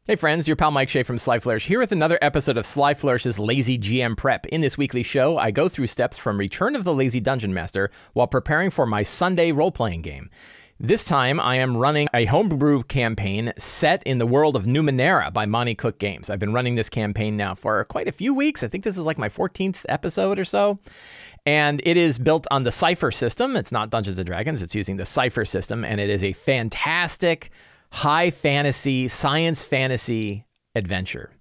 Hey friends, your pal Mike Shea from Sly Flourish here with another episode of Sly Flourish's Lazy GM Prep. In this weekly show, I go through steps from Return of the Lazy Dungeon Master while preparing for my Sunday role-playing game. This time, I am running a homebrew campaign set in the world of Numenera by Monty Cook Games. I've been running this campaign now for quite a few weeks. I think this is like my 14th episode or so. And it is built on the Cypher system. It's not Dungeons & Dragons. It's using the Cypher system. And it is a fantastic high fantasy, science fantasy adventure.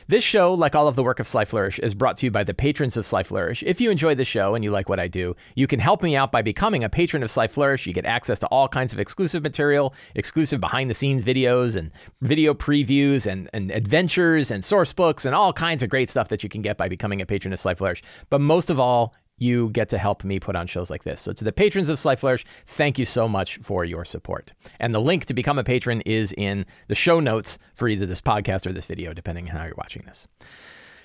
This show, like all of the work of Sly Flourish, is brought to you by the patrons of Sly Flourish. If you enjoy the show and you like what I do, you can help me out by becoming a patron of Sly Flourish. You get access to all kinds of exclusive material, exclusive behind-the-scenes videos and video previews and adventures and source books and all kinds of great stuff that you can get by becoming a patron of Sly Flourish. But most of all, you get to help me put on shows like this. So to the patrons of Sly Flourish, thank you so much for your support. And the link to become a patron is in the show notes for either this podcast or this video, depending on how you're watching this.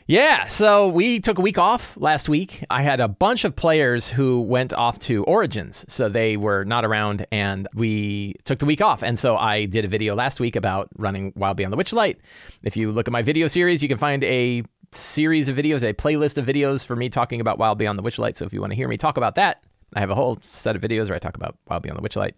Yeah, so we took a week off last week. I had a bunch of players who went off to Origins, so they were not around, and we took the week off. And so I did a video last week about running Wild Beyond the Witchlight. If you look at my video series, you can find a series of videos, a playlist of videos for me talking about Wild Beyond the Witchlight. So if you want to hear me talk about that, I have a whole set of videos where I talk about Wild Beyond the Witchlight.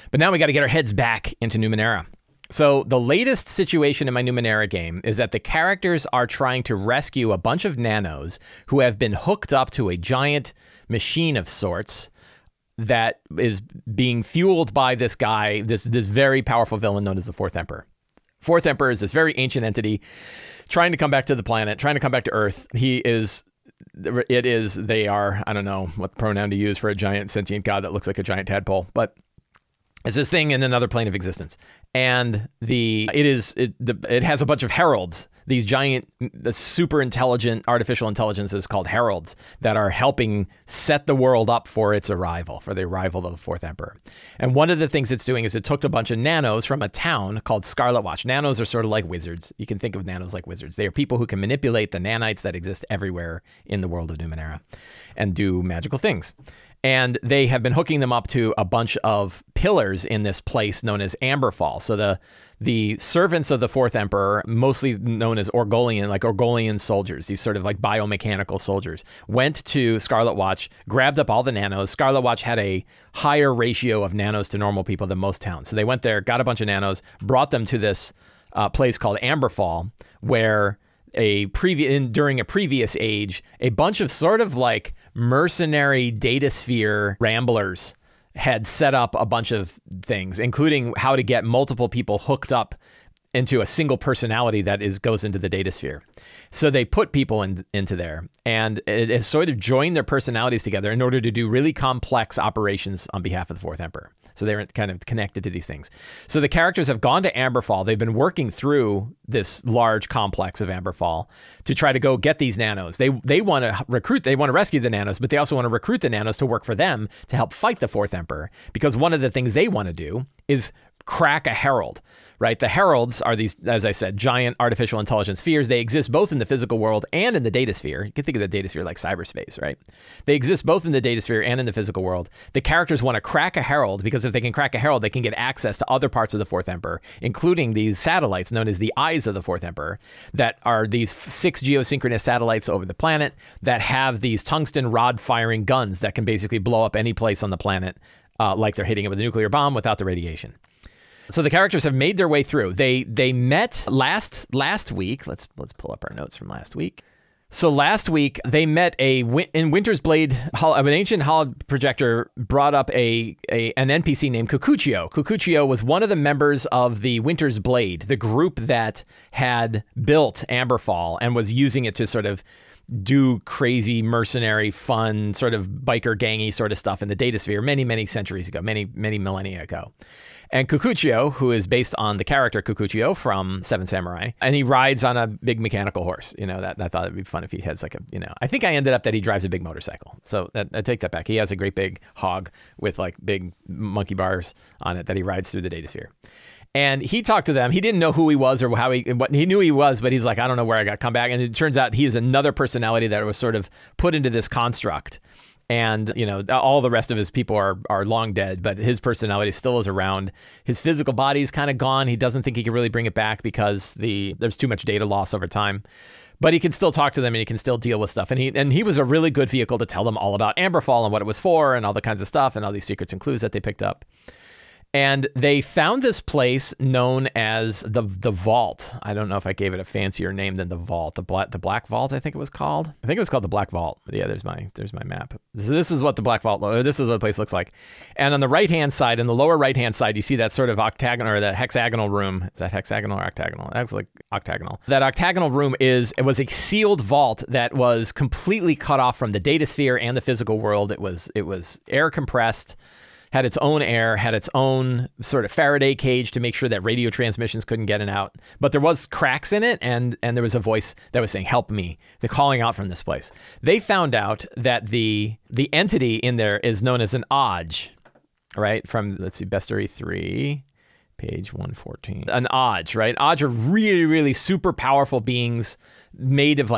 But now we got to get our heads back into Numenera. So the latest situation in my Numenera game is that the characters are trying to rescue a bunch of nanos who have been hooked up to a giant machine of sorts that is being fueled by this guy, this very powerful villain known as the Fourth Emperor. Fourth Emperor is this very ancient entity trying to come back to the planet, trying to come back to Earth. They are, I don't know what pronoun to use for a giant sentient god that looks like a giant tadpole, but it's this thing in another plane of existence. And it has a bunch of heralds, these giant, super intelligent artificial intelligences called heralds that are helping set the world up for its arrival, for the arrival of the Fourth Emperor. And one of the things it's doing is it took a bunch of nanos from a town called Scarlet Watch. Nanos are sort of like wizards. You can think of nanos like wizards. They are people who can manipulate the nanites that exist everywhere in the world of Numenera and do magical things. And they have been hooking them up to a bunch of pillars in this place known as Amberfall. So the servants of the Fourth Emperor, mostly known as Orgolian soldiers, these sort of like biomechanical soldiers, went to Scarlet Watch, grabbed up all the nanos. Scarlet Watch had a higher ratio of nanos to normal people than most towns. So they went there, got a bunch of nanos, brought them to this place called Amberfall, where during a previous age, a bunch of sort of like mercenary data sphere ramblers had set up a bunch of things, including how to get multiple people hooked up into a single personality that goes into the data sphere. So they put people into there, and it has sort of joined their personalities together in order to do really complex operations on behalf of the Fourth Emperor. So they're kind of connected to these things. So the characters have gone to Amberfall. They've been working through this large complex of Amberfall to try to go get these nanos. They want to recruit, they want to rescue the nanos, but they also want to recruit the nanos to work for them to help fight the Fourth Emperor, because one of the things they want to do is crack a herald, right? The heralds are these, as I said, giant artificial intelligence spheres. They exist both in the physical world and in the data sphere. You can think of the data sphere like cyberspace, right? They exist both in the data sphere and in the physical world. The characters want to crack a herald because if they can crack a herald, they can get access to other parts of the Fourth Emperor, including these satellites known as the Eyes of the Fourth Emperor, that are these 6 geosynchronous satellites over the planet that have these tungsten rod firing guns that can basically blow up any place on the planet like they're hitting it with a nuclear bomb without the radiation. So the characters have made their way through. They met last week. Let's pull up our notes from last week. So last week they met in Winter's Blade. An ancient hollow projector brought up an NPC named Cucuccio. Cucuccio was one of the members of the Winter's Blade, the group that had built Amberfall and was using it to sort of do crazy mercenary fun sort of biker gangy sort of stuff in the data sphere many centuries ago, many millennia ago. And Cucuccio, who is based on the character Cucuccio from Seven Samurai, and he rides on a big mechanical horse. You know, that I thought it'd be fun if he has like I think I ended up that he drives a big motorcycle. So I take that back. He has a great big hog with like big monkey bars on it that he rides through the data sphere. And he talked to them. He didn't know who he was or what he knew he was, but he's like, I don't know where I got come back. And it turns out he is another personality that was sort of put into this construct. And, you know, all the rest of his people are long dead, but his personality still is around. His physical body is kind of gone. He doesn't think he can really bring it back because there's too much data loss over time. But he can still talk to them and he can still deal with stuff. And he was a really good vehicle to tell them all about Amberfall and what it was for and all the kinds of stuff and all these secrets and clues that they picked up. And they found this place known as the Vault. I don't know if I gave it a fancier name than the Vault. The Black Vault, I think it was called. I think it was called the Black Vault. Yeah, there's my map. This is what the Black Vault. This is what the place looks like. And on the right hand side, in the lower right hand side, you see that sort of octagonal or the hexagonal room. Is that hexagonal or octagonal? That's like octagonal. That octagonal room it was a sealed vault that was completely cut off from the data sphere and the physical world. It was air compressed. Had its own air, had its own sort of Faraday cage to make sure that radio transmissions couldn't get in and out. But there was cracks in it, and there was a voice that was saying, "Help me." They're calling out from this place. They found out that the entity in there is known as an Oj, right? From, let's see, Bestiary 3, page 114. An Oj, right? Oj are really, really super powerful beings made of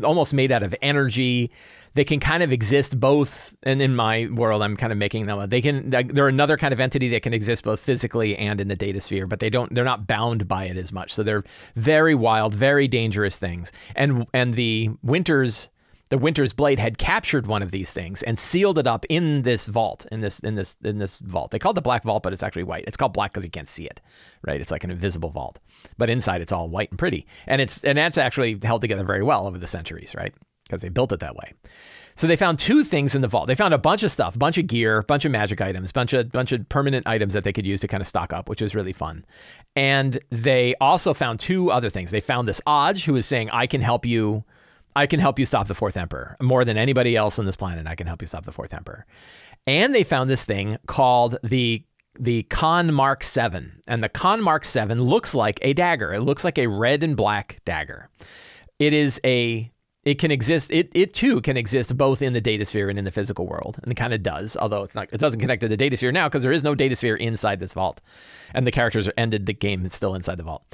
almost made out of energy. They can kind of exist both, and in my world, I'm kind of making them. They're another kind of entity that can exist both physically and in the data sphere, but they're not bound by it as much. So they're very wild, very dangerous things. And the Winter's Blade had captured one of these things and sealed it up in this vault, in this vault. They call it the Black Vault, but it's actually white. It's called black because you can't see it, right? It's like an invisible vault, but inside it's all white and pretty, and that's actually held together very well over the centuries, right? Because they built it that way. So they found two things in the vault. They found a bunch of stuff, bunch of gear, bunch of magic items, bunch of permanent items that they could use to kind of stock up, which was really fun. And they also found two other things. They found this Oj who was saying, I can help you stop the Fourth Emperor. More than anybody else on this planet, I can help you stop the Fourth Emperor. And they found this thing called the Con Mark 7. And the Con Mark 7 looks like a dagger. It looks like a red and black dagger. It can exist. It too can exist both in the data sphere and in the physical world, and it kind of does. Although it doesn't connect to the data sphere now because there is no data sphere inside this vault, and the characters are ended the game. It's still inside the vault.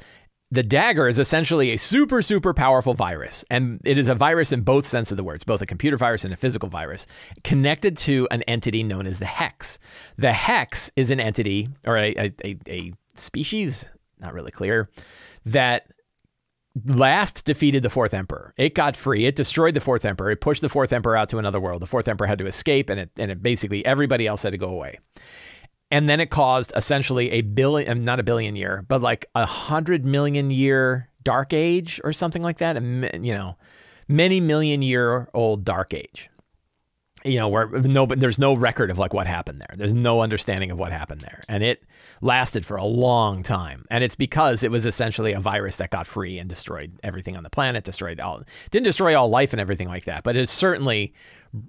The dagger is essentially a super, super powerful virus, and it is a virus in both sense of the words, both a computer virus and a physical virus, connected to an entity known as the Hex. The Hex is an entity or a species, not really clear, that last defeated the Fourth Emperor. It got free. It destroyed the Fourth Emperor. It pushed the Fourth Emperor out to another world. The Fourth Emperor had to escape, and it basically everybody else had to go away. And then it caused essentially not a billion year, but like 100 million year dark age or something like that. Many million year old dark age. Where there's no record of like what happened there. There's no understanding of what happened there. And it lasted for a long time. And it's because it was essentially a virus that got free and destroyed everything on the planet, didn't destroy all life and everything like that, but it certainly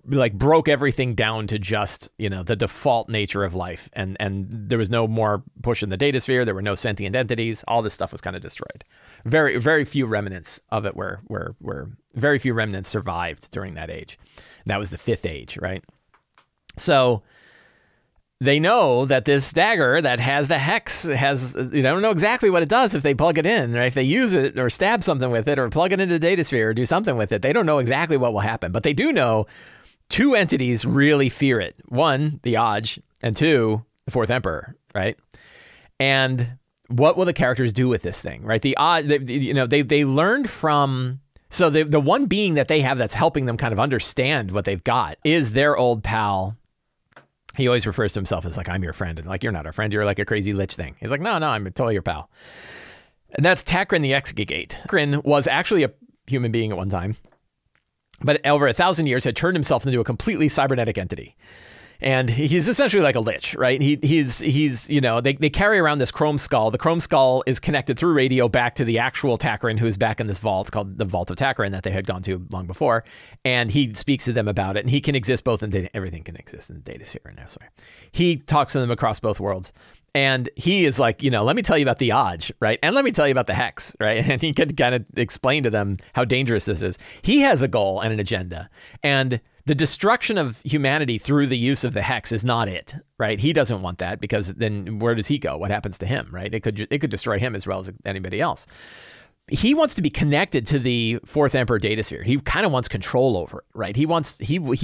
like broke everything down to just, the default nature of life. And there was no more push in the data sphere. There were no sentient entities. All this stuff was kind of destroyed. Very, very few remnants of it were very few remnants survived during that age. And that was the Fifth Age, right? So they know that this dagger that has the Hex they don't know exactly what it does if they plug it in, right? If they use it or stab something with it or plug it into the data sphere or do something with it, they don't know exactly what will happen. But they do know two entities really fear it. One, the Oj, and two, the Fourth Emperor, right? And what will the characters do with this thing, right? The Oj, they learned from... So the one being that they have that's helping them kind of understand what they've got is their old pal. He always refers to himself as like, I'm your friend. And like, you're not our friend. You're like a crazy lich thing. He's like, no, I'm totally your pal. And that's Tacron the Exegate. Tacron was actually a human being at one time, but over 1,000 years had turned himself into a completely cybernetic entity. And he's essentially like a lich, right? He's they carry around this chrome skull. The chrome skull is connected through radio back to the actual Tacron who's back in this vault called the Vault of Tacron that they had gone to long before. And he speaks to them about it. And he can exist both in everything can exist in the data sphere now. Sorry. He talks to them across both worlds. And he is like, let me tell you about the Oj, right? And let me tell you about the Hex, right? And he can kind of explain to them how dangerous this is. He has a goal and an agenda. And the destruction of humanity through the use of the Hex is not it, right? He doesn't want that because then where does he go? What happens to him, right? It could destroy him as well as anybody else. he wants to be connected to the Fourth Emperor datasphere. He kind of wants control over it, right? He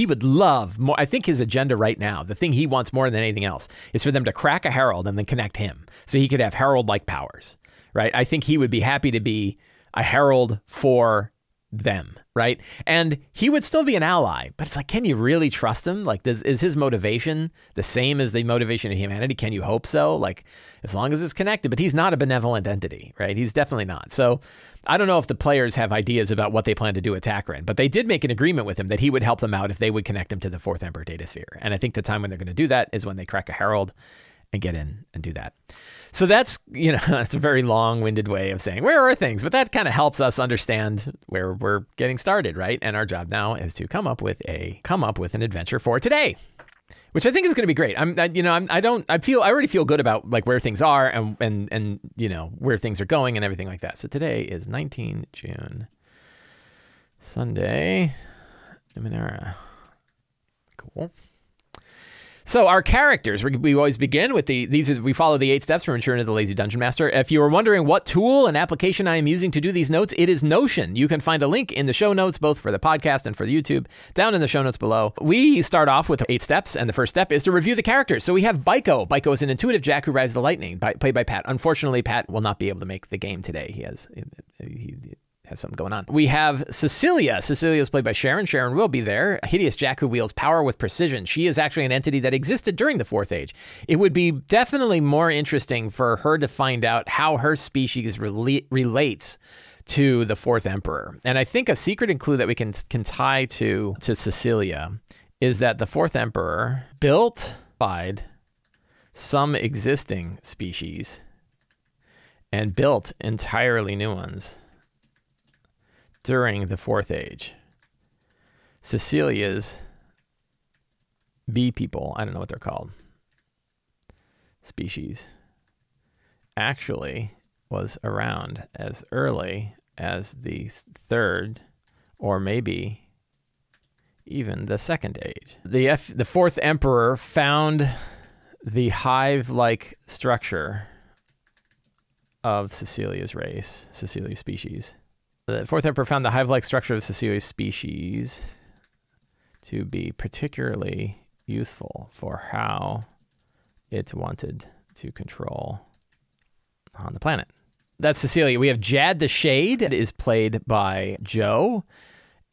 would love more. I think his agenda right now, the thing he wants more than anything else, is for them to crack a herald and then connect him, so he could have herald-like powers, right? I think he would be happy to be a herald for them, right? And he would still be an ally, but it's like, can you really trust him? Like, is his motivation the same as the motivation of humanity? Can you hope so? Like, as long as it's connected, but he's not a benevolent entity, right? He's definitely not. So I don't know if the players have ideas about what they plan to do with Tacron, but they did make an agreement with him that he would help them out if they would connect him to the Fourth Emperor datasphere. And I think the time when they're going to do that is when they crack a herald and get in and do that. So that's, that's a very long-winded way of saying, where are things? But that kind of helps us understand where we're getting started, right? And our job now is to come up with an adventure for today, which I think is going to be great. I already feel good about like where things are and where things are going and everything like that. So today is 19 June, Sunday, Numenera. Cool. So our characters, we always begin with we follow the 8 steps from Return to the Lazy Dungeon Master. If you were wondering what tool and application I am using to do these notes, it is Notion. You can find a link in the show notes, both for the podcast and for the YouTube, down in the show notes below. We start off with 8 steps, and the first step is to review the characters. So we have Baiko. Baiko is an intuitive Jack who rides the lightning, played by Pat. Unfortunately, Pat will not be able to make the game today. He has something going on. We have Cecilia. Cecilia is played by Sharon. Sharon will be there. A hideous Jack who wields power with precision. She is actually an entity that existed during the Fourth Age. It would be definitely more interesting for her to find out how her species relates to the Fourth Emperor. And I think a secret and clue that we can tie to Cecilia is that the Fourth Emperor built some existing species and built entirely new ones during the Fourth Age. Cecilia's bee people, I don't know what they're called, species, actually was around as early as the Third, or maybe even the Second Age. The Fourth Emperor found the hive-like structure of Cecilia's race, Cecilia's species. The Fourth Emperor found the hive-like structure of Cecilia's species to be particularly useful for how it wanted to control on the planet. That's Cecilia. We have Jad the Shade, that is played by Joe,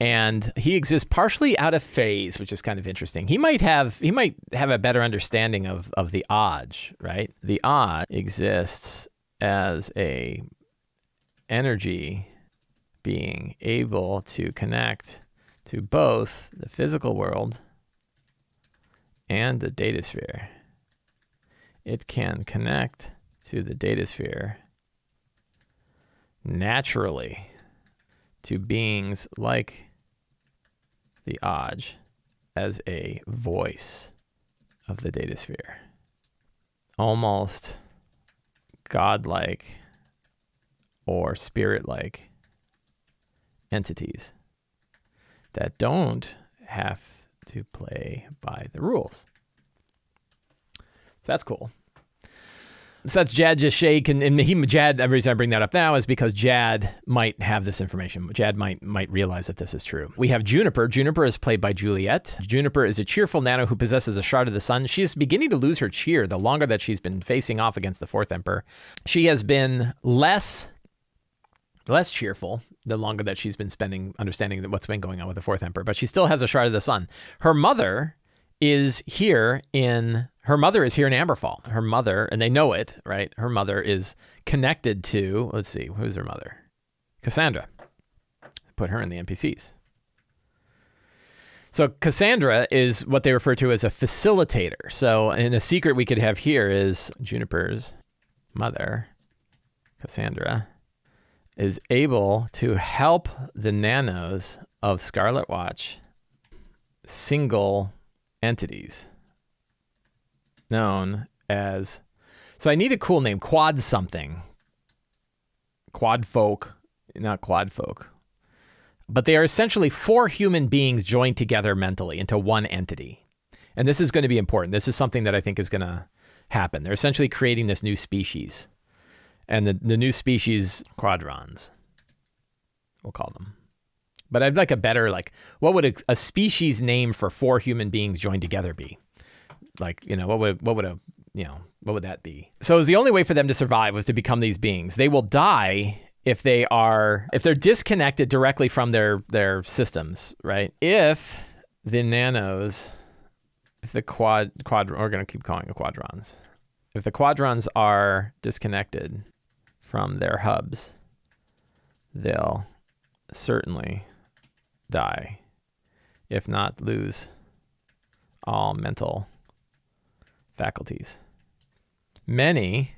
and he exists partially out of phase, which is kind of interesting. He might have a better understanding of the Aj, right? The Aj exists as a energy being able to connect to both the physical world and the datasphere. It can connect to the datasphere naturally to beings like the Aj as a voice of the datasphere. Almost godlike or spirit-like entities that don't have to play by the rules. That's cool. So that's Jad Jashay. Jad, the reason I bring that up now is because Jad might have this information. Jad might realize that this is true. We have Juniper. Juniper is played by Juliet. Juniper is a cheerful nano who possesses a shard of the sun. She is beginning to lose her cheer the longer that she's been facing off against the Fourth Emperor. She has been less cheerful the longer that she's been spending understanding what's been going on with the Fourth Emperor, but she still has a shard of the sun. Her mother is here in Amberfall. Her mother, and they know it, right? Her mother is connected to, let's see, who's her mother? Cassandra. Put her in the NPCs. So Cassandra is what they refer to as a facilitator. So, and a secret we could have here is Juniper's mother, Cassandra, is able to help the nanos of Scarlet Watch single entities known as, so I need a cool name, Quad something. Quad folk, not Quad folk. But they are essentially 4 human beings joined together mentally into one entity. And this is going to be important. This is something that I think is going to happen. They're essentially creating this new species. And the new species, Quadrons. we'll call them. But I'd like a better, like, what would a species name for 4 human beings joined together be? Like, what would that be? So the only way for them to survive was to become these beings. They will die if they're disconnected directly from their systems, right? If the nanos, if the we're going to keep calling it quadrons. If the quadrons are disconnected from their hubs, they'll certainly die, if not lose all mental faculties. Many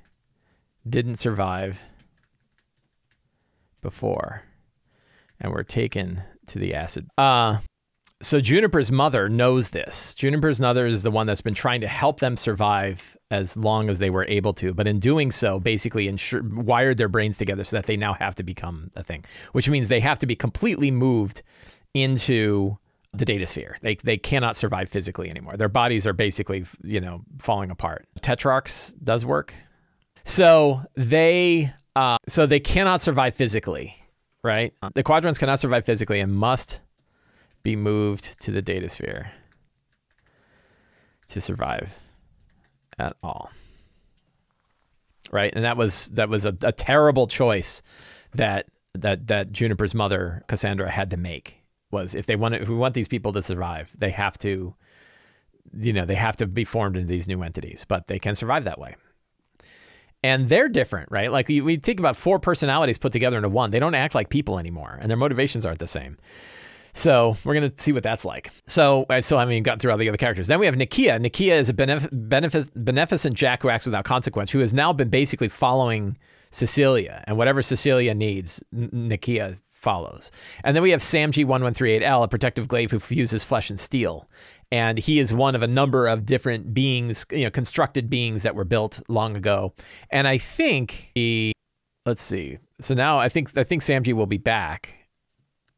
didn't survive before and were taken to the acid. So Juniper's mother knows this. Juniper's mother is the one that's been trying to help them survive as long as they were able to. But in doing so, basically wired their brains together so that they now have to become a thing, which means they have to be completely moved into the data sphere. They cannot survive physically anymore. Their bodies are basically, falling apart. Tetrarchs does work. So they cannot survive physically, right? The quadrons cannot survive physically and must be moved to the data sphere to survive at all, right? And that was a terrible choice that Juniper's mother, Cassandra, had to make. Was if we want these people to survive, they have to, they have to be formed into these new entities, but they can survive that way. And they're different, right? Like we think about 4 personalities put together into one. They don't act like people anymore, and their motivations aren't the same. So we're going to see what that's like. So I still haven't even gotten through all the other characters. Then we have Nikia. Nikia is a beneficent jack who acts without consequence, who has now been basically following Cecilia. And whatever Cecilia needs, Nikia follows. And then we have Samji 1138L, a protective glaive who fuses flesh and steel. And he is one of a number of different beings, constructed beings that were built long ago. And I think let's see. So now I think Samji will be back.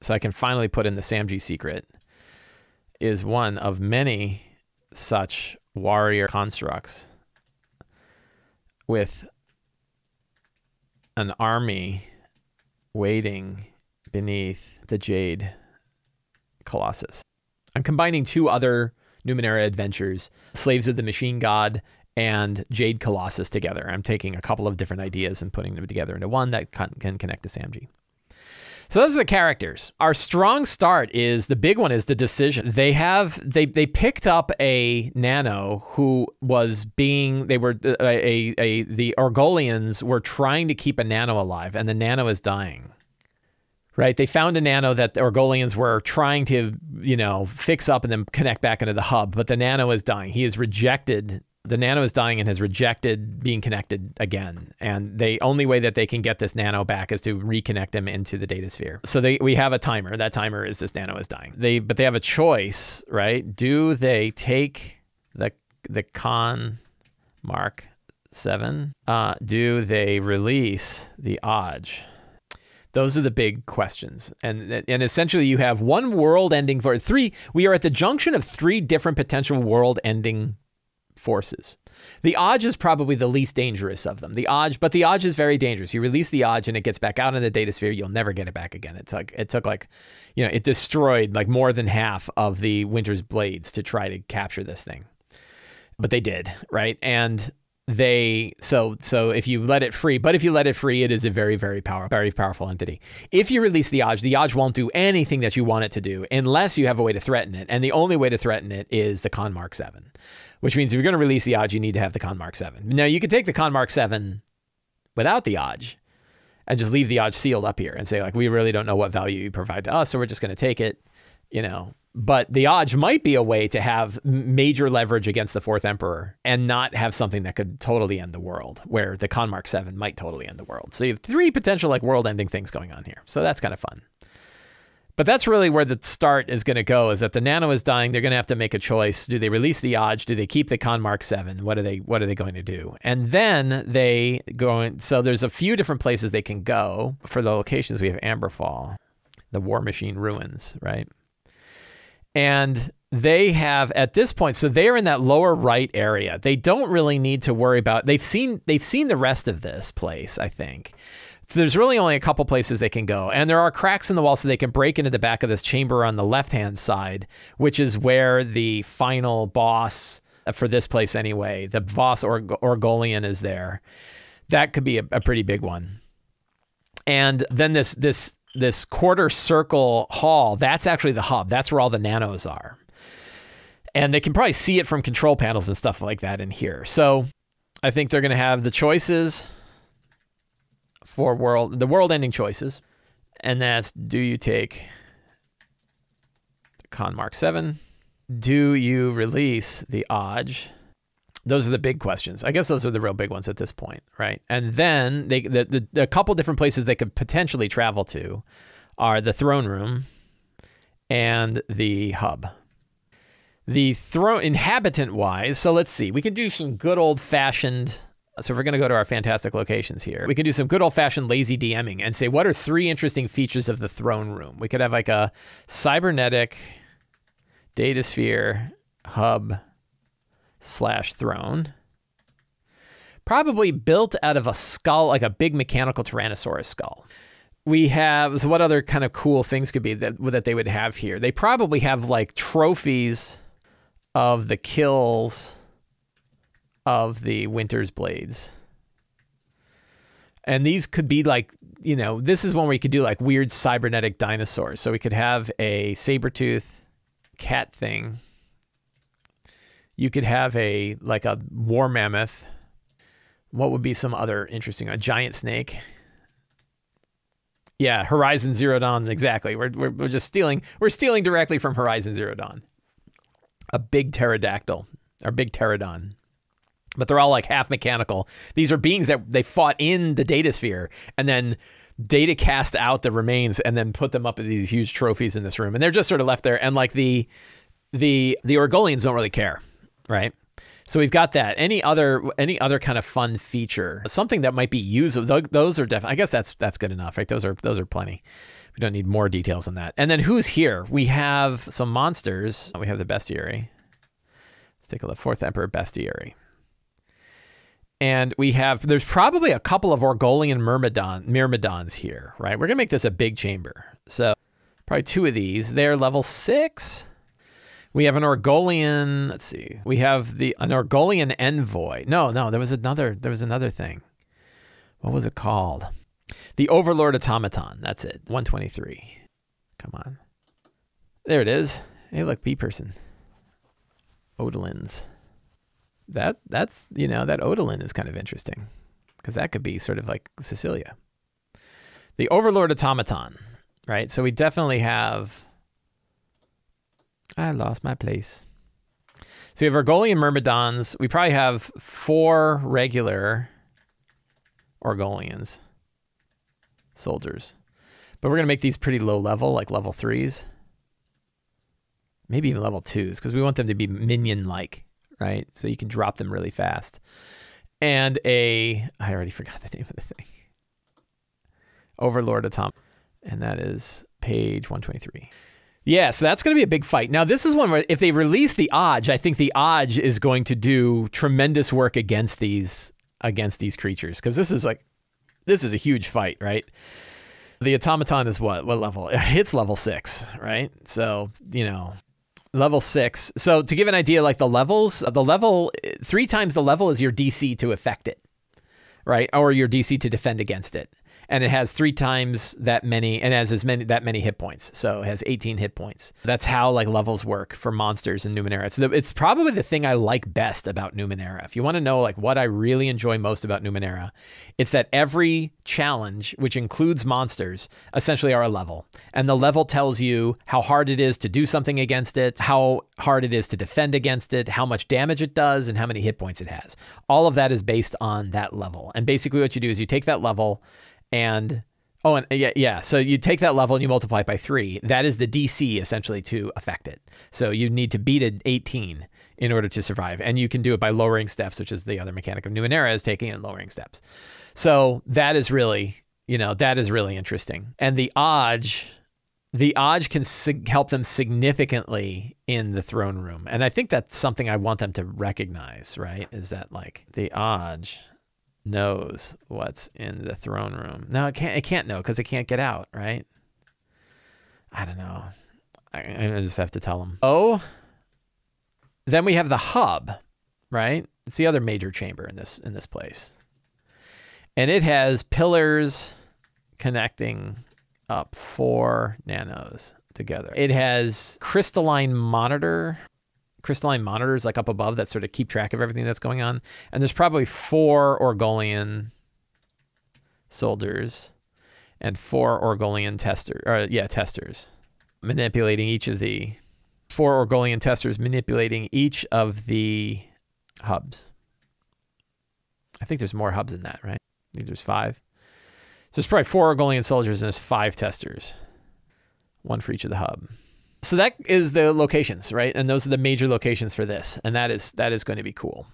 So I can finally put in the Samji secret, is one of many such warrior constructs with an army waiting beneath the Jade Colossus. I'm combining 2 other Numenera adventures, Slaves of the Machine God and Jade Colossus, together. I'm taking a couple of different ideas and putting them together into one that can connect to Samji. So those are the characters. Our strong start is, the big one is the decision. They picked up a nano who was the Orgolians were trying to keep a nano alive, and the nano is dying. Right? They found a nano that the Orgolians were trying to, fix up and then connect back into the hub, but the nano is dying. The nano is dying and has rejected being connected again. And the only way that they can get this nano back is to reconnect him into the data sphere. So we have a timer. That timer is this nano is dying. But they have a choice, right? Do they take the Con Mark 7? Do they release the Aj? Those are the big questions. And essentially you have one world ending for 3. We are at the junction of 3 different potential world ending forces. The Aj is probably the least dangerous of them. But the Aj is very dangerous. You release the Aj and it gets back out in the data sphere. You'll never get it back again. It destroyed like more than half of the Winter's Blades to try to capture this thing. But they did, right? And so if you let it free, it is a very, very powerful entity. If you release the Aj won't do anything that you want it to do unless you have a way to threaten it. And the only way to threaten it is the Con Mark 7, which means if you're going to release the Aj, you need to have the Con Mark 7. Now you could take the Con Mark 7 without the Aj and just leave the Aj sealed up here and say, like, we really don't know what value you provide to us, so we're just going to take it, But the Aj might be a way to have major leverage against the 4th Emperor and not have something that could totally end the world, where the Con Mark 7 might totally end the world. So you have 3 potential world-ending things going on here. So that's kind of fun. But that's really where the start is going to go, is that the nano is dying. They're going to have to make a choice. Do they release the Aj? Do they keep the Con Mark 7? What are they going to do? And then so there's a few different places they can go. For the locations, we have Amberfall, the War Machine Ruins, right? And they have, at this point, so they're in that lower right area. They don't really need to worry about, they've seen the rest of this place, I think. So there's really only a couple places they can go. And there are cracks in the wall so they can break into the back of this chamber on the left-hand side, which is where the final boss, for this place anyway, the boss Orgolian is there. That could be a pretty big one. And then this quarter circle hall, that's actually the hub. That's where all the nanos are. And they can probably see it from control panels and stuff like that in here. So I think they're going to have the choices for the world-ending choices. And that's, do you take the Con Mark 7? Do you release the Odge? Those are the big questions. I guess those are the real big ones at this point, right? And then the couple different places they could potentially travel to are the throne room and the hub. The throne, inhabitant-wise, so let's see. We can do some good old-fashioned, so if we're going to go to our fantastic locations here, we can do some good old-fashioned lazy DMing and say, what are 3 interesting features of the throne room? We could have like a cybernetic datasphere hub / throne, probably built out of a skull, like a big mechanical Tyrannosaurus skull. We have, so what other kind of cool things could be that they would have here? They probably have like trophies of the kills of the Winter's Blades. And these could be like, you know, this is one where you could do like weird cybernetic dinosaurs. So we could have a saber-tooth cat thing. You could have like a war mammoth. What would be some other interesting? A giant snake. Yeah, Horizon Zero Dawn, exactly. We're just stealing. We're stealing directly from Horizon Zero Dawn. A big pterodactyl, or big pterodon. But they're all like half mechanical. These are beings that they fought in the data sphere and then data cast out the remains and then put them up at these huge trophies in this room. And they're just sort of left there. And like the Orgolians don't really care, right? So we've got that. Any other kind of fun feature, something that might be usable. Those are definitely. I guess that's good enough, right? Those are plenty. We don't need more details on that. And then who's here? We have some monsters. We have the Bestiary. Let's take a look. 4th Emperor Bestiary. And there's probably a couple of Orgolian Myrmidons here, right? We're gonna make this a big chamber. So probably 2 of these. They're level 6. We have an Orgolian, let's see. We have an Orgolian Envoy. No, there was another thing. What was it called? The Overlord Automaton. That's it. 123. Come on. There it is. Hey, look, B-person. Odilins. That's, you know, that Odilin is kind of interesting because that could be sort of like Cecilia. The Overlord Automaton, right? So we definitely have... I lost my place. So we have Orgolian Myrmidons. We probably have 4 regular Orgolians. Soldiers. But we're going to make these pretty low level, like level 3s. Maybe even level 2s, because we want them to be minion-like, right? So you can drop them really fast. And I already forgot the name of the thing. Overlord Atom. And that is page 123. Yeah, so that's going to be a big fight. Now, this is one where if they release the Odge, I think the Odge is going to do tremendous work against these creatures, because this is a huge fight, right? The automaton is what level? It's level 6, right? So, you know, level 6. So to give an idea, like the level 3 times the level is your DC to affect it, right? Or your DC to defend against it. And it has 3 times that many, and has that many hit points. So it has 18 hit points. That's how like levels work for monsters in Numenera. So it's probably the thing I like best about Numenera. If you want to know like what I really enjoy most about Numenera, it's that every challenge, which includes monsters, essentially are a level. And the level tells you how hard it is to do something against it, how hard it is to defend against it, how much damage it does, and how many hit points it has. All of that is based on that level. And basically what you do is you take that level and so you take that level and you multiply it by 3. That is the DC essentially to affect it. So you need to beat an 18 in order to survive. And you can do it by lowering steps, which is the other mechanic of Numenera, is taking and lowering steps. So that is really, interesting. And the Odge can help them significantly in the throne room. And I think that's something I want them to recognize, right? Is that like the Odge knows what's in the throne room. No, it can't know because it can't get out, right? I don't know. I just have to tell them. Oh, then we have the hub, right? It's the other major chamber in this place. And it has pillars connecting up 4 nanos together. It has crystalline monitors like up above that sort of keep track of everything that's going on. And there's probably 4 Orgolian soldiers and 4 Orgolian testers manipulating each of the 4 Orgolian testers manipulating each of the hubs. I think there's more hubs than that, right? I think there's 5. So there's probably 4 Orgolian soldiers and there's 5 testers, 1 for each of the hub. So that is the locations, right? And those are the major locations for this. And that is going to be cool.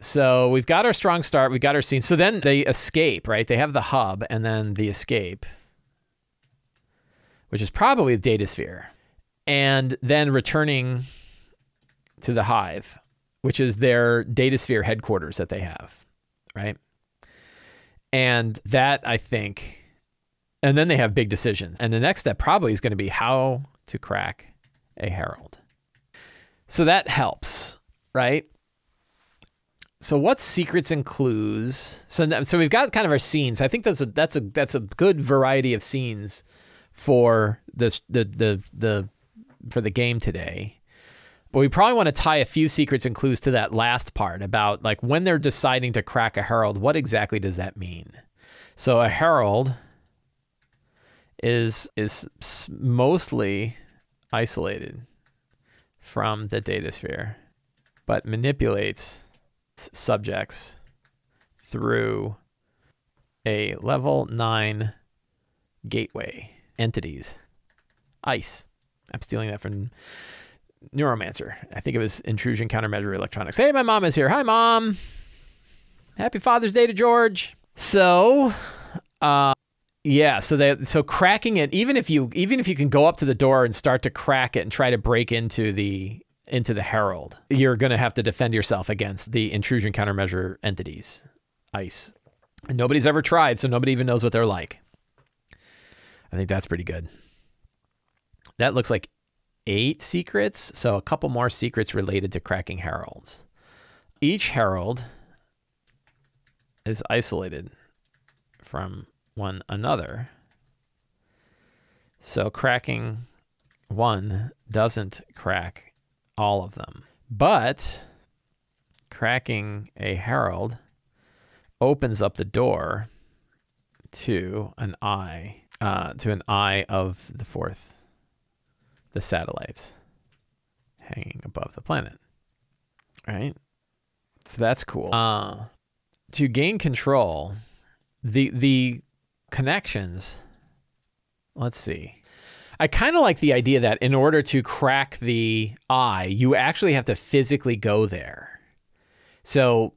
So we've got our strong start. We've got our scene. So then they escape, right? They have the hub and then the escape, which is probably the data sphere. And then returning to the hive, which is their data sphere headquarters that they have, right? And that, I think, and then they have big decisions. And the next step probably is going to be how to crack a herald. So that helps, right? So what secrets and clues? So we've got kind of our scenes. I think that's a good variety of scenes for for the game today. But we probably want to tie a few secrets and clues to that last part about like when they're deciding to crack a herald, what exactly does that mean? So a herald is mostly isolated from the data sphere, but manipulates subjects through a level 9 gateway entities. ICE. I'm stealing that from Neuromancer. I think it was Intrusion Countermeasure Electronics. Hey, my mom is here. Hi, Mom. Happy Father's Day to George. So, yeah. So cracking it, even if you can go up to the door and start to crack it and try to break into the herald, you're going to have to defend yourself against the Intrusion Countermeasure entities, ICE. And nobody's ever tried, so nobody even knows what they're like. I think that's pretty good. That looks like 8 secrets, so a couple more secrets related to cracking heralds. Each herald is isolated from one another. So cracking one doesn't crack all of them. But cracking a herald opens up the door to an eye of the 4th. The satellites hanging above the planet, right? So that's cool. To gain control, the connections, let's see. I kind of like the idea that in order to crack the eye, you actually have to physically go there. So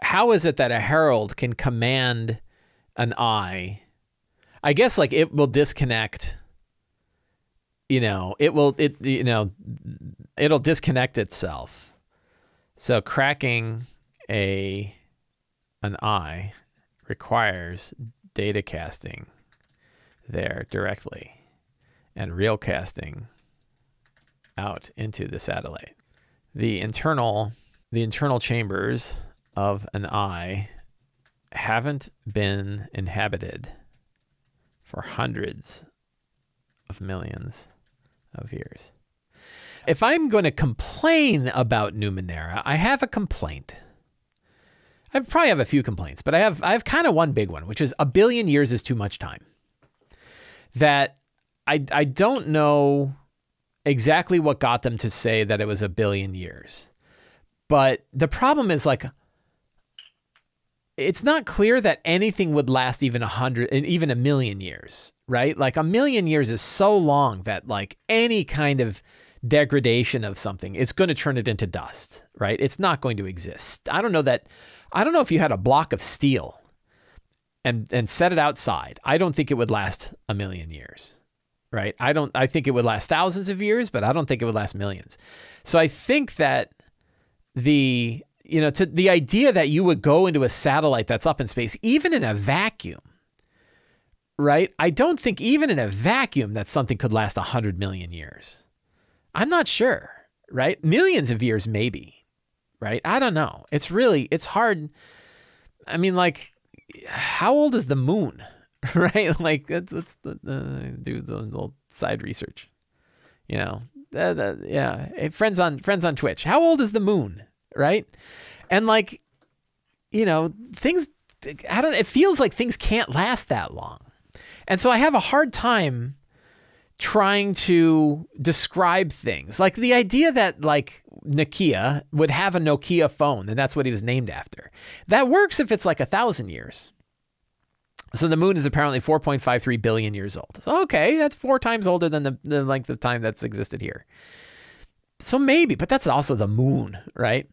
how is it that a herald can command an eye? I guess like it will disconnect. It'll disconnect itself. So cracking an eye requires data casting there directly and real casting out into the satellite. The internal chambers of an eye haven't been inhabited for hundreds of millions of years. If I'm going to complain about Numenera, I have a complaint. I probably have a few complaints, but I have kind of one big one, which is 1 billion years is too much time. That I don't know exactly what got them to say that it was 1 billion years. But the problem is like it's not clear that anything would last even 100 and even 1 million years, right? Like 1 million years is so long that like any kind of degradation of something, it's going to turn it into dust, right? It's not going to exist. I don't know if you had a block of steel and set it outside. I don't think it would last 1 million years, right? I think it would last thousands of years, but I don't think it would last millions. So I think that to the idea that you would go into a satellite that's up in space, even in a vacuum, right? I don't think even in a vacuum that something could last 100 million years. I'm not sure, right? Millions of years, maybe, right? I don't know. It's hard. I mean, like, how old is the moon, right? Like, let's do the little side research, yeah. Hey, friends on Twitch, how old is the moon, right? And like, things, it feels like things can't last that long. And so I have a hard time trying to describe things. Like the idea that like Nokia would have a Nokia phone, and that's what he was named after. That works if it's like 1,000 years. So the moon is apparently 4.53 billion years old. So, okay, that's 4 times older than the length of time that's existed here. So maybe, but that's also the moon, right?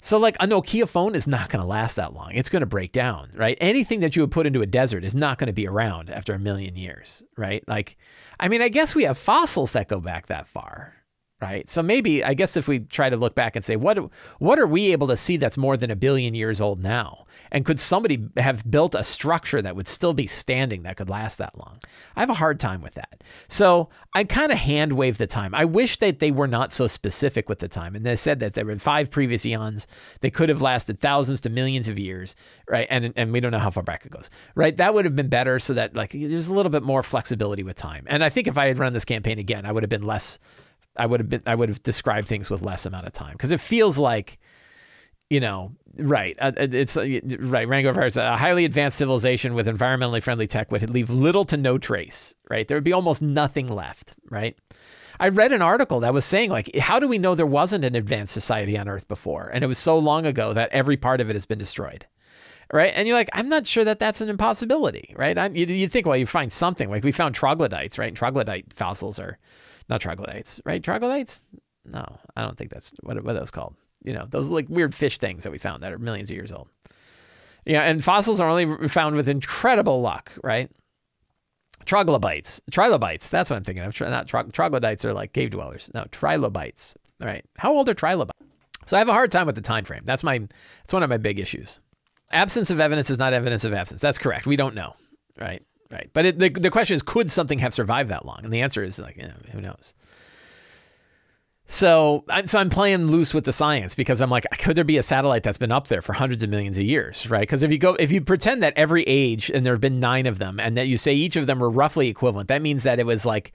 So like a Nokia phone is not going to last that long. It's going to break down, right? Anything that you would put into a desert is not going to be around after 1 million years, right? Like, I mean, I guess we have fossils that go back that far, right? So maybe, I guess if we try to look back and say, what are we able to see that's more than 1 billion years old now? And could somebody have built a structure that would still be standing that could last that long? I have a hard time with that. So I kind of hand wave the time. I wish that they were not so specific with the time. And they said that there were 5 previous eons. They could have lasted thousands to millions of years, right? And we don't know how far back it goes, right? That would have been better so that like there's a little bit more flexibility with time. And I think if I had run this campaign again, I would have described things with less amount of time, because it feels like, right. It's right. Rango Fires, a highly advanced civilization with environmentally friendly tech would leave little to no trace, right? There would be almost nothing left, right? I read an article that was saying, like, how do we know there wasn't an advanced society on Earth before? And it was so long ago that every part of it has been destroyed, right? And you're like, I'm not sure that that's an impossibility, right? You think, well, you find something. Like we found troglodytes, right? And troglodyte fossils are not troglodytes, right? Troglodytes? No, I don't think that's what are those called. Those like weird fish things that we found that are millions of years old. Yeah, and fossils are only found with incredible luck, right? Trilobites, that's what I'm thinking of. Not troglodytes are like cave dwellers. No, trilobites, right? How old are trilobites? So I have a hard time with the time frame. That's one of my big issues. Absence of evidence is not evidence of absence. That's correct. We don't know, right? Right. But the question is, could something have survived that long? And the answer is like, who knows? So I'm playing loose with the science, because I'm like, could there be a satellite that's been up there for hundreds of millions of years, right? Because if you pretend that every age, and there have been 9 of them, and that you say each of them were roughly equivalent, that means that it was like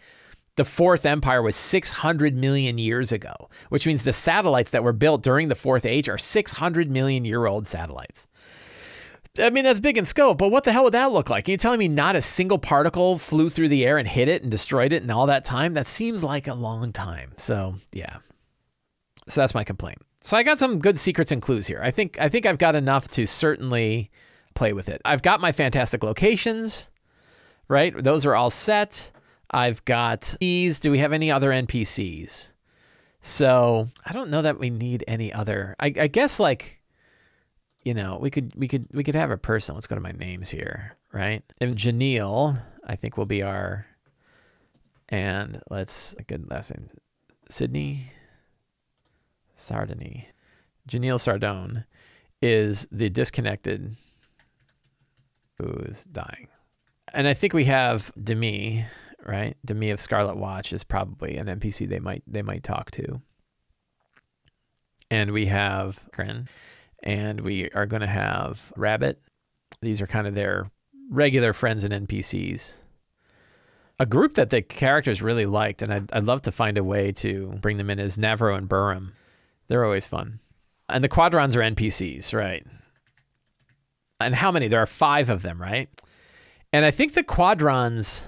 the Fourth Empire was 600 million years ago, which means the satellites that were built during the Fourth Age are 600 million year old satellites. I mean, that's big in scope, but what the hell would that look like? Are you telling me not a single particle flew through the air and hit it and destroyed it in all that time? That seems like a long time. So, yeah. So that's my complaint. So I got some good secrets and clues here. I think I've got enough to certainly play with it. I've got my fantastic locations, right? Those are all set. I've got these. Do we have any other NPCs? So I don't know that we need any other. I guess like, we could have a person. Let's go to my names here, right? And Janelle, I think will be our, and let's, a good last name, Sydney Sardony. Janelle Sardone is the disconnected who is dying. And I think we have Demi, right? Demi of Scarlet Watch is probably an NPC they might talk to. And we have Kren. And we are going to have Rabbit. These are kind of their regular friends and NPCs. A group that the characters really liked, and I'd love to find a way to bring them in, is Navro and Burham. They're always fun. And the Quadrons are NPCs, right? And how many? There are 5 of them, right? And I think the Quadrons,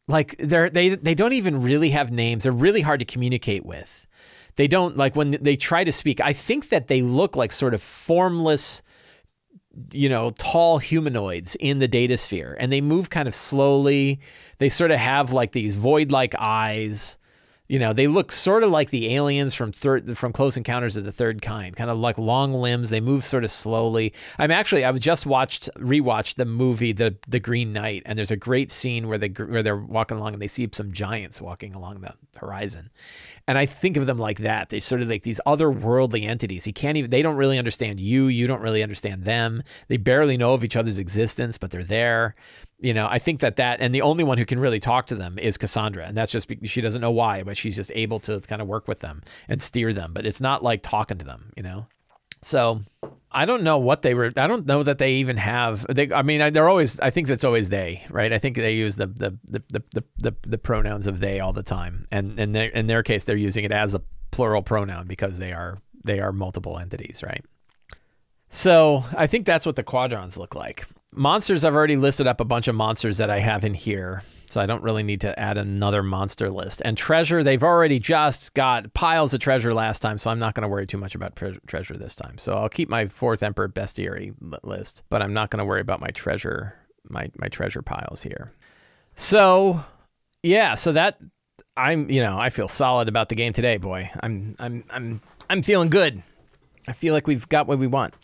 like, they don't even really have names. They're really hard to communicate with. They don't, like, when they try to speak, I think that they look like sort of formless, tall humanoids in the datasphere, and they move kind of slowly. They sort of have like these void-like eyes. You know, they look sort of like the aliens from Close Encounters of the Third Kind, kind of like long limbs. They move sort of slowly. I've just rewatched the movie The Green Knight, and there's a great scene where they're walking along and they see some giants walking along the horizon. And I think of them like that. They're sort of like these otherworldly entities. They don't really understand you. You don't really understand them. They barely know of each other's existence, but they're there. You know, I think that and the only one who can really talk to them is Cassandra. And that's just because she doesn't know why, but she's just able to kind of work with them and steer them. But it's not like talking to them, you know? So I don't know what I don't know that they even have, they're always, I think that's always they, right? I think they use the pronouns of they all the time. And in their case, they're using it as a plural pronoun because they are multiple entities, right? So I think that's what the quadrons look like. Monsters, I've already listed up a bunch of monsters that I have in here, so I don't really need to add another monster list. And treasure, they've already just got piles of treasure last time, so I'm not going to worry too much about treasure this time. So I'll keep my Fourth Emperor Bestiary list, but I'm not going to worry about my treasure piles here. So yeah, so that I feel solid about the game today, boy. I'm feeling good. I feel like we've got what we want.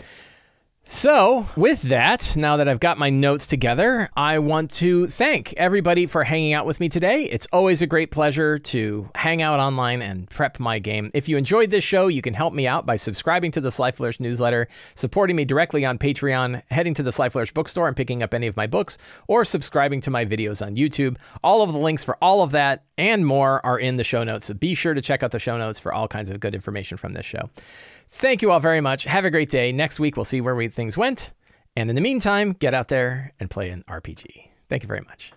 So with that, now that I've got my notes together, I want to thank everybody for hanging out with me today. It's always a great pleasure to hang out online and prep my game. If you enjoyed this show, you can help me out by subscribing to the Sly Flourish newsletter, supporting me directly on Patreon, heading to the Sly Flourish bookstore and picking up any of my books, or subscribing to my videos on YouTube. All of the links for all of that and more are in the show notes, so be sure to check out the show notes for all kinds of good information from this show. Thank you all very much. Have a great day. Next week, we'll see where things went. And in the meantime, get out there and play an RPG. Thank you very much.